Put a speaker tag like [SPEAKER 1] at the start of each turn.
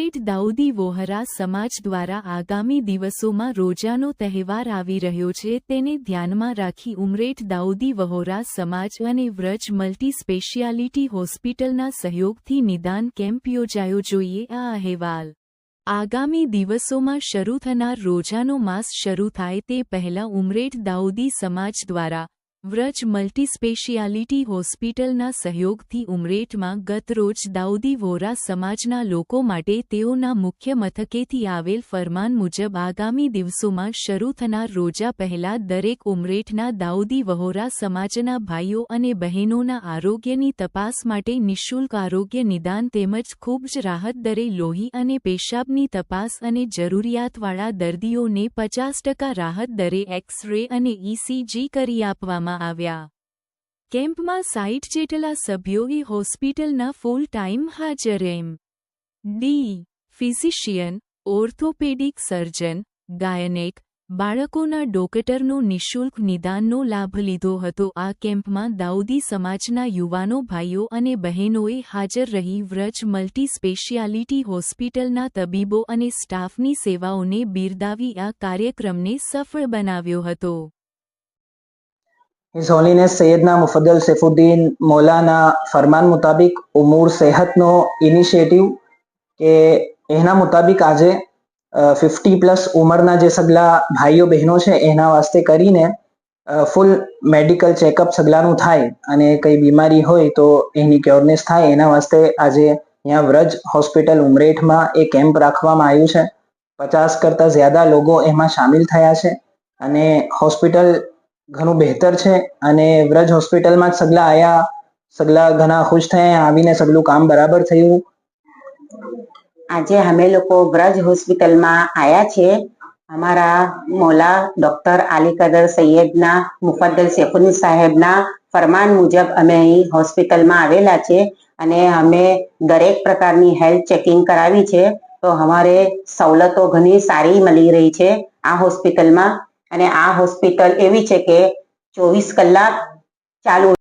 [SPEAKER 1] ઉમરેઠ દાઉદી વોહરા સમાજ દ્વારા આગામી દિવસોમાં રોજાનો તહેવાર આવી રહ્યો છે તેને ધ્યાનમાં રાખી ઉમરેઠ દાઉદી વહોરા સમાજ અને વ્રજ મલ્ટી સ્પેશિયાલિટી હોસ્પિટલના સહયોગથી નિદાન કેમ્પ યોજાયો. જોઈએ આ અહેવાલ. આગામી દિવસોમાં શરૂ થનાર રોજાનો માસ શરૂ થાય તે પહેલાં ઉમરેઠ દાઉદી સમાજ દ્વારા વ્રજ મલ્ટી સ્પેશિયાલિટી હોસ્પિટલના સહયોગથી ઉમરેઠમાં ગતરોજ દાઉદી વોરા સમાજના લોકો માટે તેઓના મુખ્ય મથકેથી આવેલ ફરમાન મુજબ આગામી દિવસોમાં શરૂ થનાર રોજા પહેલા દરેક ઉમરેઠના દાઉદી વહોરા સમાજના ભાઈઓ અને બહેનોના આરોગ્યની તપાસ માટે નિઃશુલ્ક આરોગ્ય નિદાન તેમજ ખૂબ જ રાહત દરે લોહી અને પેશાબની તપાસ અને જરૂરિયાતવાળા દર્દીઓને 50% રાહત દરે એક્સ-રે અને ઇસીજી કરી આપવામાં આવ્યા. કેમ્પમાં 60 જેટલા સભ્યોએ હોસ્પિટલના ફૂલ ટાઈમ હાજર એમ.ડી. ફિઝિશિયન, ઓર્થોપેડિક સર્જન, ગાયનેક, બાળકોના ડોક્ટરનો નિઃશુલ્ક નિદાનનો લાભ લીધો હતો. આ કેમ્પમાં દાઉદી સમાજના યુવાનો ભાઈઓ અને બહેનોએ હાજર રહી વ્રજ મલ્ટી સ્પેશિયાલિટી હોસ્પિટલના તબીબો અને સ્ટાફની સેવાઓને બિરદાવી આ કાર્યક્રમને સફળ બનાવ્યો હતો.
[SPEAKER 2] हिज होलीनेस सैयदना मुफद्दल सैफुद्दीन मौलाना फरमान मुताबिक उमूर सेहतनो इनिशिएटिव के एना मुताबिक આજે 50+ ઉંમરના જે સગલા ભાઈઓ બહેનો છે એના વાસ્તે કરીને ફૂલ મેડિકલ ચેકઅપ સગલાનું થાય અને કઈ બીમારી હોય તો એની ક્યોરનેસ થાય એના વાસ્તે આજે અહીંયા વ્રજ હોસ્પિટલ ઉમરેઠમાં એક કેમ્પ રાખવામાં આવ્યું છે. 50 કરતાં જ્યાદા લોકો એમાં સામેલ થયા છે અને હોસ્પિટલ ઘણું બહેતર છે અને વ્રજ હોસ્પિટલમાં સગલા આયા, સગલા ઘણા ખુશ થયા, આવીને સગલું કામ બરાબર થયું.
[SPEAKER 3] આજે અમે લોકો વ્રજ હોસ્પિટલમાં આયા છે. અમારા મૌલા ડોક્ટર આલી કદર સૈયદના મુફદ્દલ સૈફુદ્દીન સાહેબના ફરમાન મુજબ અમે અહીં હોસ્પિટલમાં આવેલા છે અને અમે દરેક પ્રકારની હેલ્થ ચેકિંગ કરાવી છે. તો અમારે સવલતો ઘણી સારી મળી રહી છે આ હોસ્પિટલમાં અને આ હોસ્પિટલ એવી છે કે 24 કલાક ચાલુ